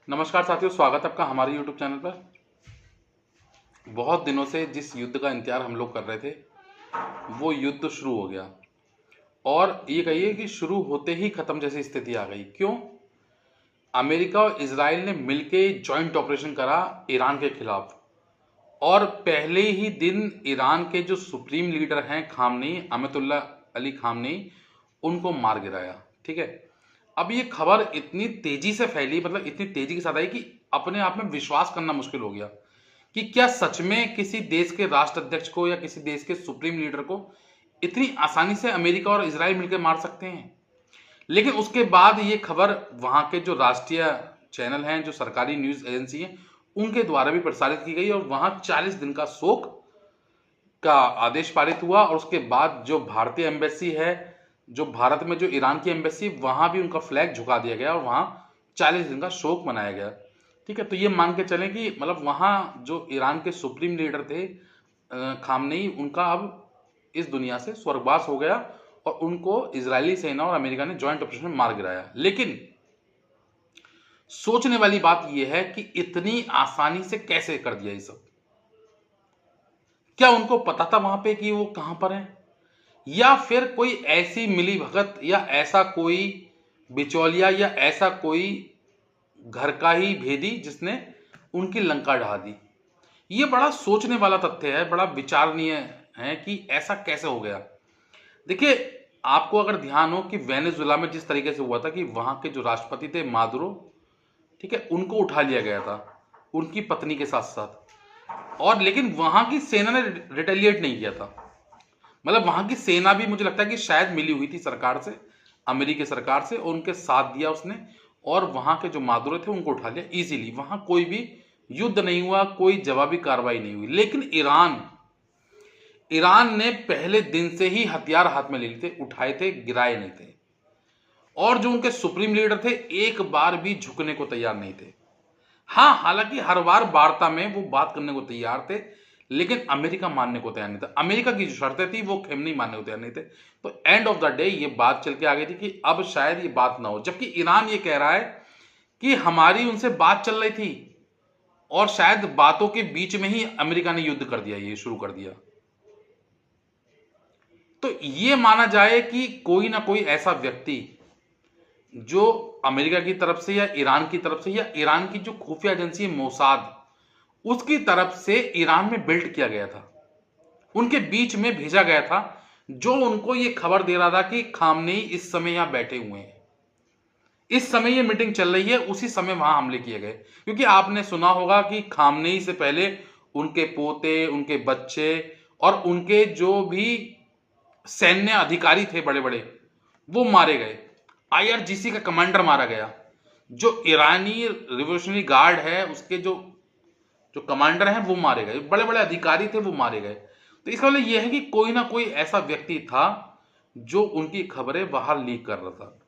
नमस्कार साथियों, स्वागत है आपका हमारे YouTube चैनल पर। बहुत दिनों से जिस युद्ध का इंतजार हम लोग कर रहे थे, वो युद्ध शुरू हो गया और ये कहिए कि शुरू होते ही खत्म जैसी स्थिति आ गई। क्यों? अमेरिका और इजराइल ने मिलके जॉइंट ऑपरेशन करा ईरान के खिलाफ और पहले ही दिन ईरान के जो सुप्रीम लीडर हैं खामनेई, अमरुल्लाह अली खामनेई, उनको मार गिराया। ठीक है। अब ये खबर इतनी तेजी से फैली, मतलब इतनी तेजी के साथ आई कि अपने आप में विश्वास करना मुश्किल हो गया कि क्या सच में किसी देश के राष्ट्राध्यक्ष को या किसी देश के सुप्रीम लीडर को इतनी आसानी से अमेरिका और इजराइल मिलकर मार सकते हैं। लेकिन उसके बाद ये खबर वहां के जो राष्ट्रीय चैनल हैं, जो सरकारी न्यूज एजेंसी हैं, उनके द्वारा भी प्रसारित की गई और वहां 40 दिन का शोक का आदेश पारित हुआ। और उसके बाद जो भारतीय एम्बेसी है, जो भारत में जो ईरान की एम्बेसी, वहां भी उनका फ्लैग झुका दिया गया और वहां 40 दिन का शोक मनाया गया। ठीक है। तो ये मान के चलें कि मतलब वहां जो ईरान के सुप्रीम लीडर थे खामनेई, उनका अब इस दुनिया से स्वर्गवास हो गया और उनको इजरायली सेना और अमेरिका ने जॉइंट ऑपरेशन में मार गिराया। लेकिन सोचने वाली बात यह है कि इतनी आसानी से कैसे कर दिया ये सब। क्या उनको पता था वहां पे कि वो कहां पर है, या फिर कोई ऐसी मिली भगत या ऐसा कोई बिचौलिया या ऐसा कोई घर का ही भेदी जिसने उनकी लंका ढा दी। ये बड़ा सोचने वाला तथ्य है, बड़ा विचारणीय है कि ऐसा कैसे हो गया। देखिए, आपको अगर ध्यान हो कि वेनेजुएला में जिस तरीके से हुआ था कि वहां के जो राष्ट्रपति थे मादुरो, ठीक है, उनको उठा लिया गया था उनकी पत्नी के साथ साथ, और लेकिन वहां की सेना ने रिटेलिएट नहीं किया था। मतलब वहां की सेना भी मुझे लगता है कि शायद मिली हुई थी सरकार से, अमेरिकी सरकार से, और उनके साथ दिया उसने, और वहां के जो मादुरो थे उनको उठा लिया इजीली। वहां कोई भी युद्ध नहीं हुआ, कोई जवाबी कार्रवाई नहीं हुई। लेकिन ईरान ने पहले दिन से ही हथियार हाथ में ले लिए थे, उठाए थे, गिराए नहीं थे। और जो उनके सुप्रीम लीडर थे, एक बार भी झुकने को तैयार नहीं थे। हाँ, हालांकि हर बार वार्ता में वो बात करने को तैयार थे, लेकिन अमेरिका मानने को तैयार नहीं था। अमेरिका की जो शर्तें थी वो खेमनेई मानने को तैयार नहीं थे। तो एंड ऑफ द डे ये बात चल के आ गई थी कि अब शायद ये बात ना हो, जबकि ईरान ये कह रहा है कि हमारी उनसे बात चल रही थी और शायद बातों के बीच में ही अमेरिका ने युद्ध कर दिया, ये शुरू कर दिया। तो ये माना जाए कि कोई ना कोई ऐसा व्यक्ति जो अमेरिका की तरफ से या ईरान की तरफ से या ईरान की जो खुफिया एजेंसी मोसाद, उसकी तरफ से ईरान में बिल्ड किया गया था, उनके बीच में भेजा गया था, जो उनको ये खबर दे रहा था कि खामनेई इस समय यहां बैठे हुए हैं, इस समय ये मीटिंग चल रही है, उसी समय वहां हमले किए गए। क्योंकि आपने सुना होगा कि खामनेई से पहले उनके पोते, उनके बच्चे और उनके जो भी सैन्य अधिकारी थे बड़े बड़े, वो मारे गए। आईआरजीसी का कमांडर मारा गया, जो ईरानी रिवोल्यूशनरी गार्ड है उसके जो जो कमांडर हैं वो मारे गए, बड़े बड़े अधिकारी थे वो मारे गए। तो इसका मतलब यह है कि कोई ना कोई ऐसा व्यक्ति था जो उनकी खबरें बाहर लीक कर रहा था।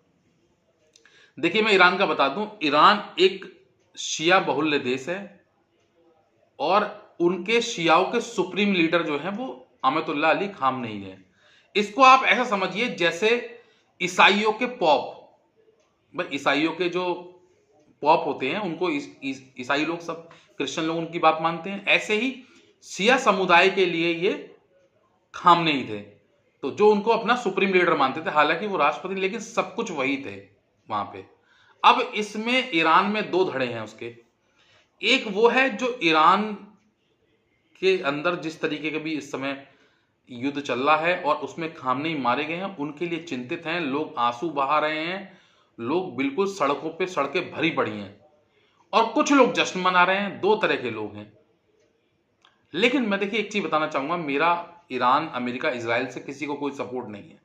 देखिए, मैं ईरान का बता दूं, ईरान एक शिया बहुल्य देश है और उनके शियाओं के सुप्रीम लीडर जो हैं वो अमरुल्लाह अली खामनेई है। इसको आप ऐसा समझिए जैसे ईसाइयों के पॉप, भाई ईसाइयों के जो पॉप होते हैं उनको ईसाई लोग सब, क्रिश्चियन लोग उनकी बात मानते हैं, ऐसे ही शिया समुदाय के लिए ये खामनेई थे, तो जो उनको अपना सुप्रीम लीडर मानते थे। हालांकि वो राष्ट्रपति, लेकिन सब कुछ वही थे वहां पे। अब इसमें ईरान में दो धड़े हैं उसके। एक वो है जो ईरान के अंदर जिस तरीके का भी इस समय युद्ध चल रहा है और उसमें खामनेई मारे गए हैं, उनके लिए चिंतित हैं, लोग आंसू बहा रहे हैं, लोग बिल्कुल सड़कों पे सड़कें भरी पड़ी हैं और कुछ लोग जश्न मना रहे हैं। दो तरह के लोग हैं। लेकिन मैं देखिए एक चीज बताना चाहूंगा, मेरा ईरान, अमेरिका, इजराइल से किसी को कोई सपोर्ट नहीं है।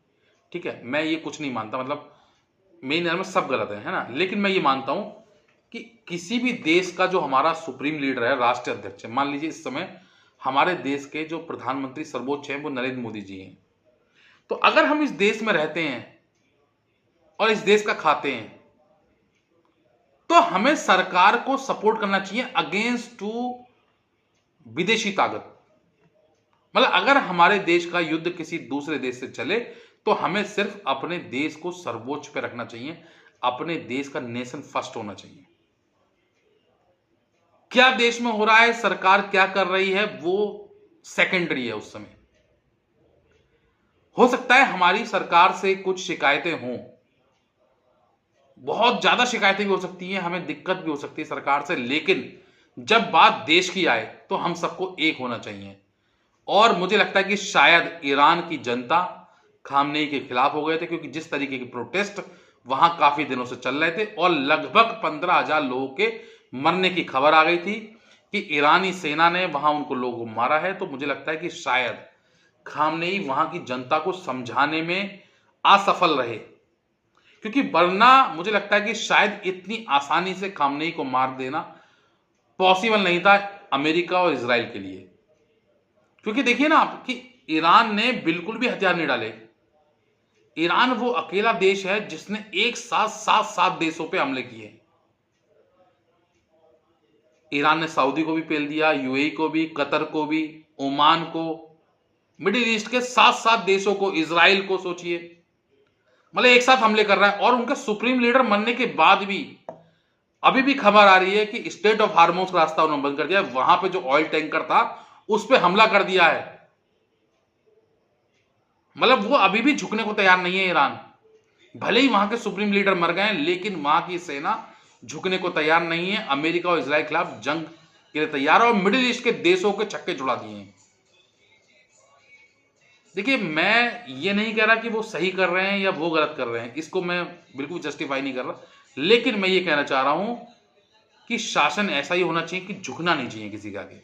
ठीक है, मैं ये कुछ नहीं मानता, मतलब मेरी नजर में सब गलत है ना। लेकिन मैं ये मानता हूं कि किसी भी देश का जो हमारा सुप्रीम लीडर है, राष्ट्रीय अध्यक्ष है, मान लीजिए इस समय हमारे देश के जो प्रधानमंत्री सर्वोच्च हैं वो नरेंद्र मोदी जी हैं, तो अगर हम इस देश में रहते हैं और इस देश का खाते हैं, तो हमें सरकार को सपोर्ट करना चाहिए अगेंस्ट टू विदेशी ताकत। मतलब अगर हमारे देश का युद्ध किसी दूसरे देश से चले तो हमें सिर्फ अपने देश को सर्वोच्च पे रखना चाहिए, अपने देश का नेशन फर्स्ट होना चाहिए। क्या देश में हो रहा है, सरकार क्या कर रही है, वो सेकेंडरी है उस समय। हो सकता है हमारी सरकार से कुछ शिकायतें हों, बहुत ज्यादा शिकायतें भी हो सकती हैं, हमें दिक्कत भी हो सकती है सरकार से, लेकिन जब बात देश की आए तो हम सबको एक होना चाहिए। और मुझे लगता है कि शायद ईरान की जनता खामनेई के खिलाफ हो गए थे, क्योंकि जिस तरीके के प्रोटेस्ट वहां काफी दिनों से चल रहे थे और लगभग 15,000 लोगों के मरने की खबर आ गई थी कि ईरानी सेना ने वहां उनको लोगों को मारा है। तो मुझे लगता है कि शायद खामनेई वहां की जनता को समझाने में असफल रहे, क्योंकि वरना मुझे लगता है कि शायद इतनी आसानी से खामनेई को मार देना पॉसिबल नहीं था अमेरिका और इजराइल के लिए। क्योंकि देखिए ना आप कि ईरान ने बिल्कुल भी हथियार नहीं डाले। ईरान वो अकेला देश है जिसने एक साथ सात देशों पे हमले किए। ईरान ने सऊदी को भी पेल दिया, यूएई को भी, कतर को भी, ओमान को, मिडिल ईस्ट के सात देशों को, इजराइल को सोचिए, मतलब एक साथ हमले कर रहा है। और उनका सुप्रीम लीडर मरने के बाद भी अभी भी खबर आ रही है कि स्टेट ऑफ हार्मोज का रास्ता उन्होंने बंद कर दिया, वहां पे जो ऑयल टैंकर था उस पर हमला कर दिया है। मतलब वो अभी भी झुकने को तैयार नहीं है ईरान। भले ही वहां के सुप्रीम लीडर मर गए, लेकिन वहां की सेना झुकने को तैयार नहीं है। अमेरिका और इजराइल के खिलाफ जंग के लिए तैयार है और मिडिल ईस्ट के देशों के छक्के छुड़ा दिए हैं। देखिए, मैं ये नहीं कह रहा कि वो सही कर रहे हैं या वो गलत कर रहे हैं, इसको मैं बिल्कुल जस्टिफाई नहीं कर रहा, लेकिन मैं ये कहना चाह रहा हूं कि शासन ऐसा ही होना चाहिए कि झुकना नहीं चाहिए किसी के आगे।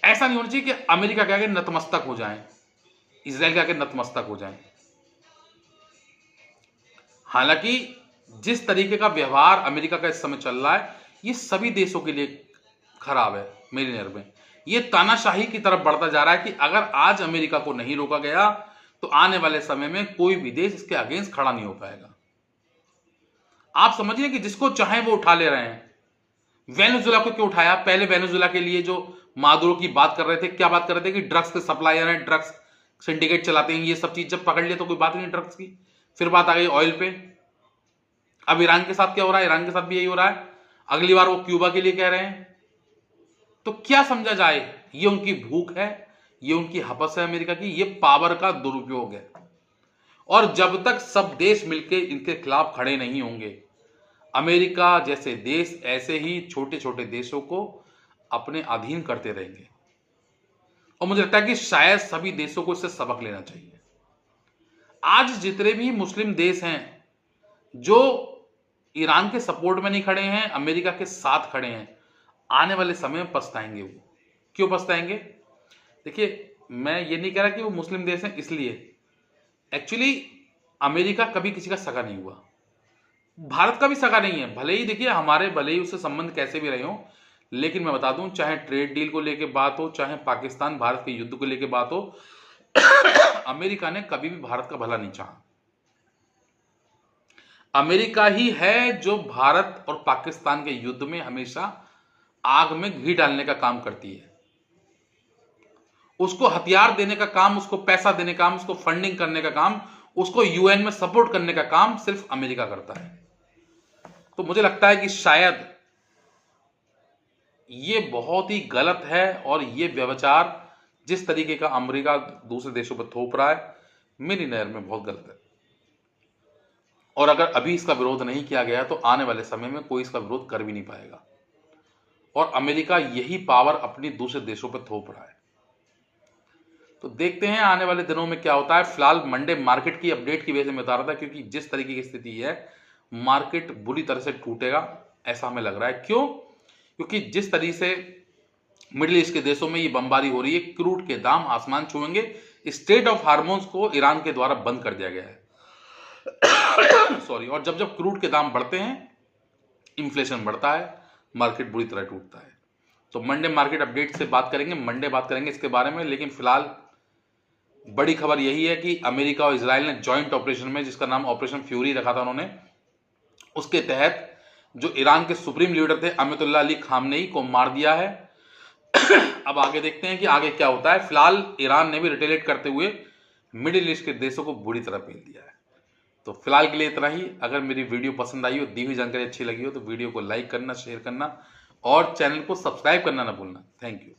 ऐसा नहीं होना चाहिए कि अमेरिका के आगे नतमस्तक हो जाएं, इजराइल के आगे नतमस्तक हो जाएं। हालांकि जिस तरीके का व्यवहार अमेरिका का इस समय चल रहा है, ये सभी देशों के लिए खराब है मेरी नजर में। ये तानाशाही की तरफ बढ़ता जा रहा है कि अगर आज अमेरिका को नहीं रोका गया तो आने वाले समय में कोई भी देश इसके अगेंस्ट खड़ा नहीं हो पाएगा। आप समझिए कि जिसको चाहे वो उठा ले रहे हैं। वेनेजुएला को क्यों उठाया? पहले वेनेजुएला के लिए जो मादुरो की बात कर रहे थे, क्या बात कर रहे थे कि ड्रग्स के सप्लायर हैं, ड्रग्स सिंडिकेट चलाते हैं, ये सब चीज जब पकड़ लिया तो कोई बात नहीं ड्रग्स की। फिर बात आ गई ऑयल पे। अब ईरान के साथ क्या हो रहा है? ईरान के साथ भी यही हो रहा है। अगली बार वो क्यूबा के लिए कह रहे हैं। तो क्या समझा जाए? ये उनकी भूख है, ये उनकी हपस है अमेरिका की, ये पावर का दुरुपयोग है। और जब तक सब देश मिलकर इनके खिलाफ खड़े नहीं होंगे, अमेरिका जैसे देश ऐसे ही छोटे छोटे देशों को अपने अधीन करते रहेंगे। और मुझे लगता है कि शायद सभी देशों को इससे सबक लेना चाहिए। आज जितने भी मुस्लिम देश हैं जो ईरान के सपोर्ट में नहीं खड़े हैं, अमेरिका के साथ खड़े हैं, आने वाले समय में पछताएंगे। वो क्यों पछताएंगे? देखिए, मैं ये नहीं कह रहा कि वो मुस्लिम देश हैं इसलिए। एक्चुअली अमेरिका कभी किसी का सगा नहीं हुआ, भारत का भी सगा नहीं है। भले ही देखिए हमारे भले ही उससे संबंध कैसे भी रहे हो, लेकिन मैं बता दूं, चाहे ट्रेड डील को लेके बात हो, चाहे पाकिस्तान भारत के युद्ध को लेके बात हो, अमेरिका ने कभी भी भारत का भला नहीं चाहा। अमेरिका ही है जो भारत और पाकिस्तान के युद्ध में हमेशा आग में घी डालने का काम करती है। उसको हथियार देने का काम, उसको पैसा देने का काम, उसको फंडिंग करने का काम, उसको यूएन में सपोर्ट करने का काम सिर्फ अमेरिका करता है। तो मुझे लगता है कि शायद ये बहुत ही गलत है और ये व्यभिचार जिस तरीके का अमेरिका दूसरे देशों पर थोप रहा है, मेरी नजर में बहुत गलत है। और अगर अभी इसका विरोध नहीं किया गया तो आने वाले समय में कोई इसका विरोध कर भी नहीं पाएगा। और अमेरिका यही पावर अपनी दूसरे देशों पर थोप रहा है। तो देखते हैं आने वाले दिनों में क्या होता है। फिलहाल मंडे मार्केट की अपडेट की वजह से मैं बता रहा था, क्योंकि जिस तरीके की स्थिति है मार्केट बुरी तरह से टूटेगा ऐसा हमें लग रहा है। क्यों? क्योंकि जिस तरीके से मिडिल ईस्ट के देशों में ये बमबारी हो रही है, क्रूड के दाम आसमान छुएंगे। स्टेट ऑफ हार्मोन्स को ईरान के द्वारा बंद कर दिया गया है। सॉरी। और जब जब क्रूड के दाम बढ़ते हैं, इन्फ्लेशन बढ़ता है, मार्केट बुरी तरह टूटता है। तो मंडे मार्केट अपडेट से बात करेंगे, मंडे बात करेंगे इसके बारे में। लेकिन फिलहाल बड़ी खबर यही है कि अमेरिका और इजराइल ने जॉइंट ऑपरेशन में, जिसका नाम ऑपरेशन फ्यूरी रखा था उन्होंने, उसके तहत जो ईरान के सुप्रीम लीडर थे अयतुल्लाह अली खामनेई को मार दिया है। अब आगे देखते हैं कि आगे क्या होता है। फिलहाल ईरान ने भी रिटेलिएट करते हुए मिडिल ईस्ट के देशों को बुरी तरह पेल दिया है। तो फिलहाल के लिए इतना ही। अगर मेरी वीडियो पसंद आई हो, दी हुई जानकारी अच्छी लगी हो, तो वीडियो को लाइक करना, शेयर करना और चैनल को सब्सक्राइब करना ना भूलना। Thank you.